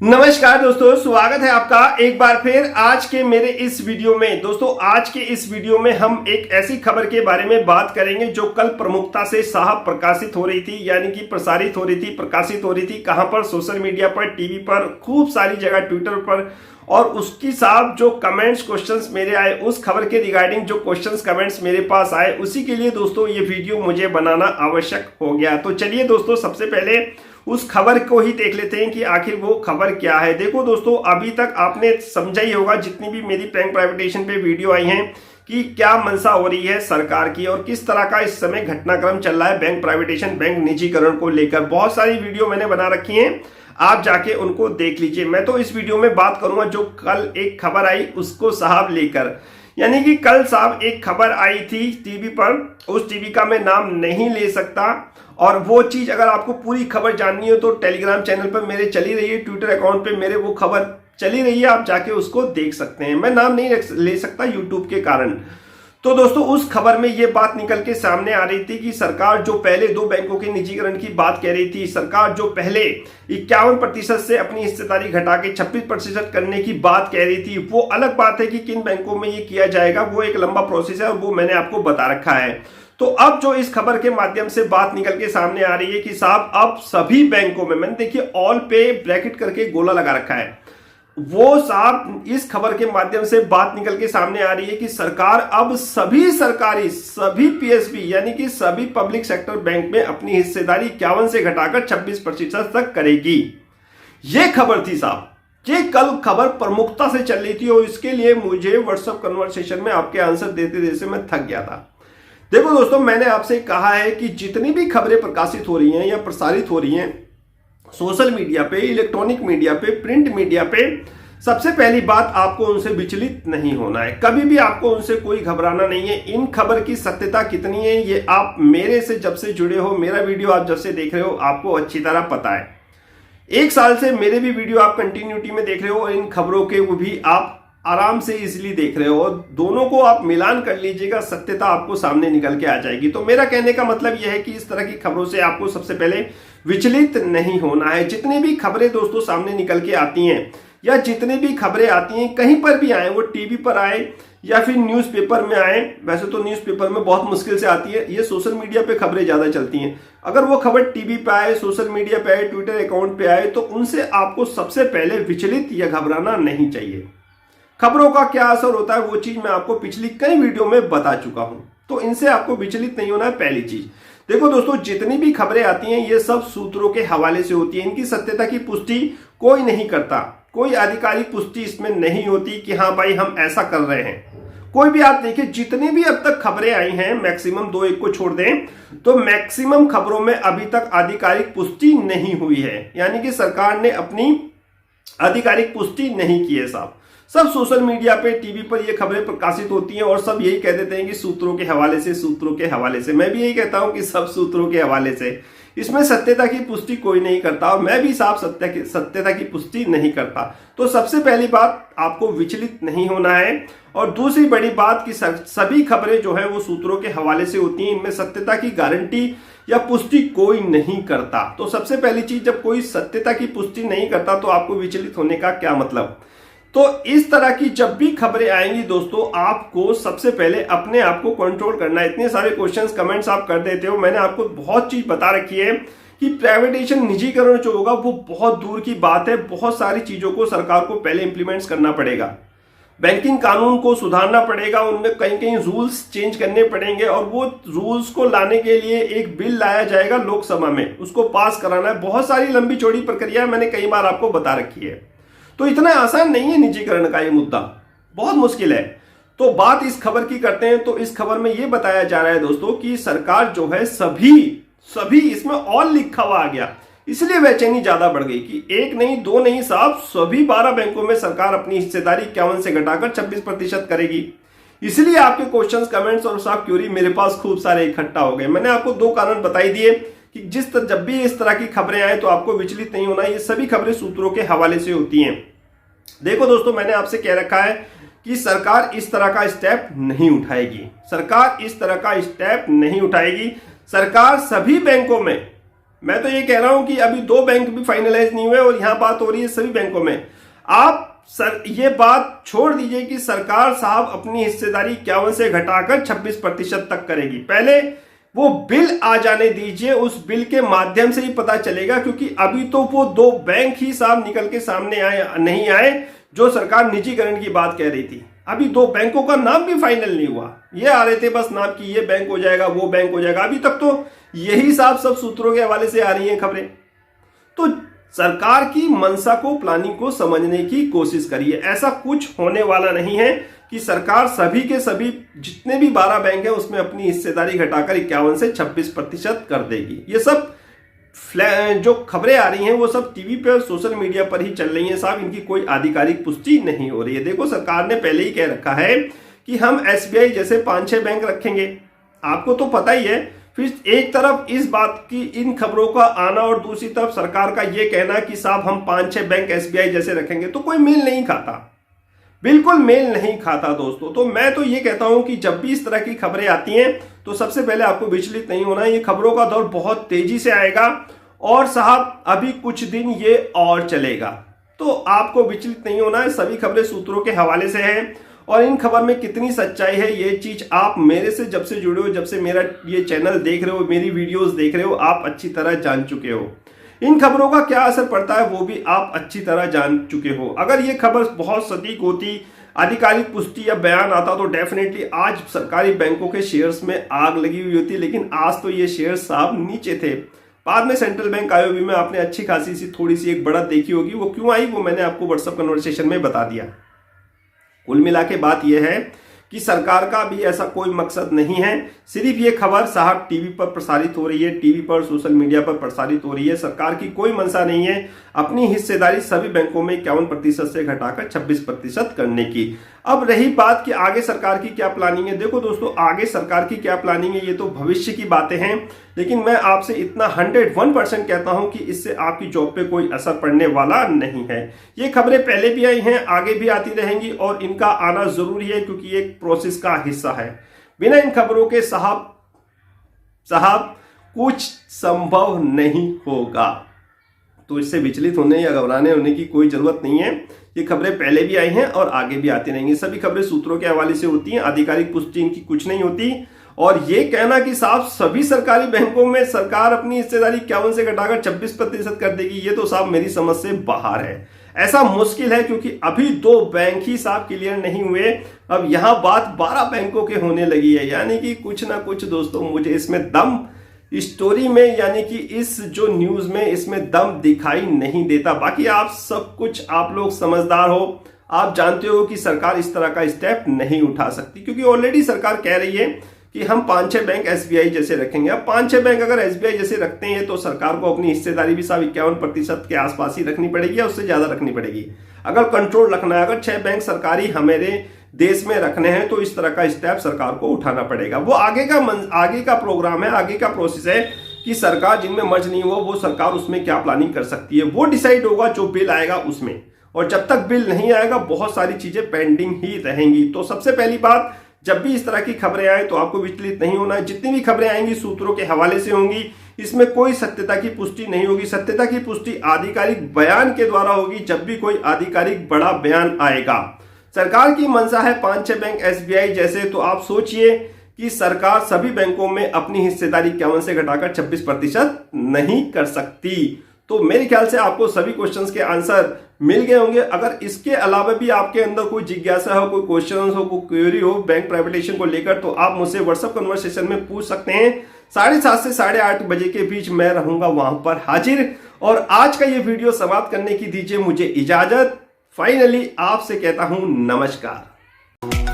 नमस्कार दोस्तों, स्वागत है आपका एक बार फिर आज के मेरे इस वीडियो में। दोस्तों आज के इस वीडियो में हम एक ऐसी खबर के बारे में बात करेंगे जो कल प्रमुखता से साहब प्रकाशित हो रही थी, यानी कि प्रसारित हो रही थी, प्रकाशित हो रही थी। कहां पर? सोशल मीडिया पर, टीवी पर, खूब सारी जगह, ट्विटर पर। और उसकी साहब जो कमेंट्स क्वेश्चंस मेरे आए, उस खबर के रिगार्डिंग जो क्वेश्चंस कमेंट्स मेरे पास आए, उसी के लिए दोस्तों ये वीडियो मुझे बनाना आवश्यक हो गया। तो चलिए दोस्तों, सबसे पहले उस खबर को ही देख लेते हैं कि आखिर वो खबर क्या है। देखो दोस्तों, अभी तक आपने समझा ही होगा जितनी भी मेरी बैंक प्राइवेटेशन पे वीडियो आई हैं कि क्या मंशा हो रही है सरकार की और किस तरह का इस समय घटनाक्रम चल रहा है बैंक प्राइवेटेशन, बैंक निजीकरण को लेकर। बहुत सारी वीडियो मैंने बना रखी हैं, आप जाके उनको देख लीजिए। मैं तो इस वीडियो में बात करूंगा जो कल एक खबर आई उसको साहब लेकर, यानी कि कल साहब एक खबर आई थी टीवी पर, उस टीवी का मैं नाम नहीं ले सकता। और वो चीज अगर आपको पूरी खबर जाननी हो तो टेलीग्राम चैनल पर मेरे चली रही है, ट्विटर अकाउंट पे मेरे वो खबर चली रही है, आप जाके उसको देख सकते हैं। मैं नाम नहीं ले सकता यूट्यूब के कारण। तो दोस्तों उस खबर में ये बात निकल के सामने आ रही थी कि सरकार जो पहले दो बैंकों के निजीकरण की बात कह रही थी, सरकार जो पहले 51% से अपनी हिस्सेदारी घटा के 26% करने की बात कह रही थी, वो अलग बात है कि किन बैंकों में ये किया जाएगा, वो एक लंबा प्रोसेस है और वो मैंने आपको बता रखा है। तो अब जो इस खबर के माध्यम से बात निकल के सामने आ रही है कि साहब अब सभी बैंकों में, मैंने देखिए ऑल पे ब्रैकेट करके गोला लगा रखा है, वो साहब इस खबर के माध्यम से बात निकल के सामने आ रही है कि सरकार अब सभी सरकारी, सभी पीएसबी यानी कि सभी पब्लिक सेक्टर बैंक में अपनी हिस्सेदारी 51 से घटाकर 26% तक करेगी। यह खबर थी साहब, ये कल खबर प्रमुखता से चल रही थी और इसके लिए मुझे व्हाट्सएप कन्वर्सेशन में आपके आंसर देते देते मैं थक गया था। देखो दोस्तों, मैंने आपसे कहा है कि जितनी भी खबरें प्रकाशित हो रही हैं या प्रसारित हो रही हैं सोशल मीडिया पे, इलेक्ट्रॉनिक मीडिया पे, प्रिंट मीडिया पे, सबसे पहली बात आपको उनसे विचलित नहीं होना है। कभी भी आपको उनसे कोई घबराना नहीं है। इन खबर की सत्यता कितनी है ये आप मेरे से जब से जुड़े हो, मेरा वीडियो आप जब से देख रहे हो, आपको अच्छी तरह पता है। एक साल से मेरे भी वीडियो आप कंटिन्यूटी में देख रहे हो और इन खबरों के वो भी आप आराम से इजीली देख रहे हो और दोनों को आप मिलान कर लीजिएगा, सत्यता आपको सामने निकल के आ जाएगी। तो मेरा कहने का मतलब यह है कि इस तरह की खबरों से आपको सबसे पहले विचलित नहीं होना है। जितनी भी खबरें दोस्तों सामने निकल के आती हैं या जितनी भी खबरें आती हैं, कहीं पर भी आए, वो टीवी पर आए या फिर न्यूज़पेपर में आए, वैसे तो न्यूज़पेपर में बहुत मुश्किल से आती है, ये सोशल मीडिया पे खबरें ज्यादा चलती हैं। अगर वो खबर टीवी पे आए, सोशल मीडिया पे आए, ट्विटर अकाउंट पे आए, तो उनसे आपको सबसे पहले विचलित या घबराना नहीं चाहिए। खबरों का क्या असर होता है वो चीज मैं आपको पिछली कई वीडियो में बता चुका हूं, तो इनसे आपको विचलित नहीं होना है। पहली चीज देखो दोस्तों, जितनी भी खबरें आती हैं ये सब सूत्रों के हवाले से होती है, इनकी सत्यता की पुष्टि कोई नहीं करता, कोई आधिकारिक पुष्टि इसमें नहीं होती कि हाँ भाई हम ऐसा कर रहे हैं। कोई भी आप देखिए, जितनी भी अब तक खबरें आई हैं, मैक्सिमम 2-1 को छोड़ दें तो मैक्सिमम खबरों में अभी तक आधिकारिक पुष्टि नहीं हुई है, यानी कि सरकार ने अपनी आधिकारिक पुष्टि नहीं की है साहब। सब सोशल मीडिया पे, टीवी पर ये खबरें प्रकाशित होती हैं और सब यही कह देते हैं कि सूत्रों के हवाले से, सूत्रों के हवाले से। मैं भी यही कहता हूं कि सब सूत्रों के हवाले से, इसमें सत्यता की पुष्टि कोई नहीं करता और मैं भी साफ सत्यता की पुष्टि नहीं करता। तो सबसे पहली बात, आपको विचलित नहीं होना है। और दूसरी बड़ी बात कि सभी खबरें जो है वो सूत्रों के हवाले से होती हैं, इनमें सत्यता की गारंटी या पुष्टि कोई नहीं करता। तो सबसे पहली चीज, जब कोई सत्यता की पुष्टि नहीं करता तो आपको विचलित होने का क्या मतलब। तो इस तरह की जब भी खबरें आएंगी दोस्तों, आपको सबसे पहले अपने आप को कंट्रोल करना है। इतने सारे क्वेश्चंस कमेंट्स आप कर देते हो, मैंने आपको बहुत चीज बता रखी है कि प्राइवेटेशन, निजीकरण जो होगा वो बहुत दूर की बात है। बहुत सारी चीजों को सरकार को पहले इंप्लीमेंट्स करना पड़ेगा, बैंकिंग कानून को सुधारना पड़ेगा, उनमें कहीं कहीं रूल्स चेंज करने पड़ेंगे और वो रूल्स को लाने के लिए एक बिल लाया जाएगा लोकसभा में, उसको पास कराना है। बहुत सारी लंबी चौड़ी प्रक्रिया मैंने कई बार आपको बता रखी है। तो इतना आसान नहीं है निजीकरण का ये मुद्दा, बहुत मुश्किल है। तो बात इस खबर की करते हैं, तो इस खबर में ये बताया जा रहा है दोस्तों कि सरकार जो है सभी इसमें ऑल लिखा हुआ आ गया, इसलिए बेचैनी ज्यादा बढ़ गई कि एक नहीं, दो नहीं साहब, सभी 12 बैंकों में सरकार अपनी हिस्सेदारी 51 से घटाकर 26% करेगी। इसलिए आपके क्वेश्चंस, कमेंट्स और साहब क्यूरी मेरे पास खूब सारे इकट्ठा हो गए। मैंने आपको 2 कारण बताई दिए कि जब भी इस तरह की खबरें आए तो आपको विचलित नहीं होना। ये सभी खबरें सूत्रों के हवाले से होती हैं। देखो दोस्तों, मैंने आपसे कह रखा है कि सरकार इस तरह का स्टेप नहीं उठाएगी, सरकार इस तरह का स्टेप नहीं उठाएगी। सरकार सभी बैंकों में मैं तो ये कह रहा हूं कि अभी 2 बैंक भी फाइनलाइज नहीं हुए और यहां बात हो रही है सभी बैंकों में। आप ये बात छोड़ दीजिए कि सरकार साहब अपनी हिस्सेदारी 51 से घटाकर 26% तक करेगी। पहले वो बिल आ जाने दीजिए, उस बिल के माध्यम से ही पता चलेगा, क्योंकि अभी तो वो 2 बैंक ही साहब निकल के सामने नहीं आए जो सरकार निजीकरण की बात कह रही थी। अभी 2 बैंकों का नाम भी फाइनल नहीं हुआ, ये आ रहे थे बस नाम की, ये बैंक हो जाएगा, वो बैंक हो जाएगा। अभी तक तो यही साहब सब सूत्रों के हवाले से आ रही हैं खबरें। तो सरकार की मंशा को, प्लानिंग को समझने की कोशिश करिए। ऐसा कुछ होने वाला नहीं है कि सरकार सभी के सभी जितने भी 12 बैंक हैं उसमें अपनी हिस्सेदारी घटाकर 51 से 26% कर देगी। ये सब जो खबरें आ रही हैं वो सब टीवी पे और सोशल मीडिया पर ही चल रही हैं साहब, इनकी कोई आधिकारिक पुष्टि नहीं हो रही है। देखो, सरकार ने पहले ही कह रखा है कि हम एसबीआई जैसे 5-6 बैंक रखेंगे, आपको तो पता ही है। फिर एक तरफ इस बात की इन खबरों का आना और दूसरी तरफ सरकार का ये कहना कि साहब हम 5-6 बैंक एसबीआई जैसे रखेंगे, तो कोई मेल नहीं खाता, बिल्कुल मेल नहीं खाता दोस्तों। तो मैं तो ये कहता हूं कि जब भी इस तरह की खबरें आती हैं तो सबसे पहले आपको विचलित नहीं होना है। ये खबरों का दौर बहुत तेजी से आएगा और साहब अभी कुछ दिन ये और चलेगा, तो आपको विचलित नहीं होना है। सभी खबरें सूत्रों के हवाले से हैं और इन खबर में कितनी सच्चाई है ये चीज आप मेरे से जब से जुड़े हो, जब से मेरा ये चैनल देख रहे हो, मेरी वीडियोस देख रहे हो, आप अच्छी तरह जान चुके हो। इन खबरों का क्या असर पड़ता है वो भी आप अच्छी तरह जान चुके हो। अगर ये खबर बहुत सटीक होती, आधिकारिक पुष्टि या बयान आता, तो डेफिनेटली आज सरकारी बैंकों के शेयर्स में आग लगी हुई होती। लेकिन आज तो ये शेयर्स साहब नीचे थे। बाद में सेंट्रल बैंक आईओबी में आपने अच्छी खासी सी थोड़ी सी एक बढ़त देखी होगी, वो क्यों आई वो मैंने आपको व्हाट्सएप कन्वर्सेशन में बता दिया। कुल मिला के बात यह है कि सरकार का भी ऐसा कोई मकसद नहीं है। सिर्फ ये खबर साहब टीवी पर प्रसारित हो रही है, टीवी पर सोशल मीडिया पर प्रसारित हो रही है। सरकार की कोई मंशा नहीं है अपनी हिस्सेदारी सभी बैंकों में 51% से घटाकर 26% करने की। अब रही बात कि आगे सरकार की क्या प्लानिंग है। देखो दोस्तों, आगे सरकार की क्या प्लानिंग है ये तो भविष्य की बातें हैं, लेकिन मैं आपसे इतना 101% कहता हूं कि इससे आपकी जॉब पे कोई असर पड़ने वाला नहीं है। ये खबरें पहले भी आई हैं, आगे भी आती रहेंगी और इनका आना जरूरी है क्योंकि एक प्रोसेस का हिस्सा है। बिना इन खबरों के साहब कुछ संभव नहीं होगा। तो इससे विचलित होने या घबराने होने की कोई जरूरत नहीं है। ये खबरें पहले भी आई हैं और आगे भी आती रहेंगी। सभी खबरें सूत्रों के हवाले से होती हैं, आधिकारिक पुष्टि इनकी कुछ नहीं होती। और ये कहना कि साहब सभी सरकारी बैंकों में सरकार अपनी हिस्सेदारी 51 से घटाकर 26% कर देगी, ये तो साहब मेरी समझ से बाहर है। ऐसा मुश्किल है क्योंकि अभी 2 बैंक ही साहब क्लियर नहीं हुए, अब यहां बात 12 बैंकों के होने लगी है। यानी कि कुछ ना कुछ दोस्तों मुझे इसमें दम, स्टोरी में यानी कि इस जो न्यूज में इसमें दम दिखाई नहीं देता। बाकी आप सब कुछ, आप लोग समझदार हो, आप जानते हो कि सरकार इस तरह का स्टेप नहीं उठा सकती क्योंकि ऑलरेडी सरकार कह रही है कि हम 5-6 बैंक एसबीआई जैसे रखेंगे। अब 5-6 बैंक अगर एसबीआई जैसे रखते हैं तो सरकार को अपनी हिस्सेदारी भी साहब 51% के आसपास ही रखनी पड़ेगी या उससे ज्यादा रखनी पड़ेगी। अगर कंट्रोल रखना है, अगर 6 बैंक सरकारी हमारे देश में रखने हैं तो इस तरह का स्टेप सरकार को उठाना पड़ेगा। वो आगे का प्रोग्राम है, आगे का प्रोसेस है कि सरकार जिनमें मर्ज नहीं हुआ वो सरकार उसमें क्या प्लानिंग कर सकती है, वो डिसाइड होगा जो बिल आएगा उसमें। और जब तक बिल नहीं आएगा बहुत सारी चीजें पेंडिंग ही रहेंगी। तो सबसे पहली बात, जब भी इस तरह की खबरें आए तो आपको विचलित नहीं होना है। जितनी भी खबरें आएंगी सूत्रों के हवाले से होंगी, इसमें कोई सत्यता की पुष्टि नहीं होगी। सत्यता की पुष्टि आधिकारिक बयान के द्वारा होगी जब भी कोई आधिकारिक बड़ा बयान आएगा। सरकार की मंशा है 5-6 बैंक एसबीआई जैसे, तो आप सोचिए कि सरकार सभी बैंकों में अपनी हिस्सेदारी 51 से घटाकर 26% नहीं कर सकती। तो मेरे ख्याल से आपको सभी क्वेश्चंस के आंसर मिल गए होंगे। अगर इसके अलावा भी आपके अंदर कोई जिज्ञासा हो, कोई क्वेश्चन हो, कोई क्वेरी हो बैंक प्राइवेटाइजेशन को लेकर, तो आप मुझसे व्हाट्सएप कन्वर्सेशन में पूछ सकते हैं। 7:30 से 8:30 बजे के बीच मैं रहूंगा वहां पर हाजिर। और आज का ये वीडियो समाप्त करने की दीजिए मुझे इजाजत। फाइनली आपसे कहता हूं नमस्कार।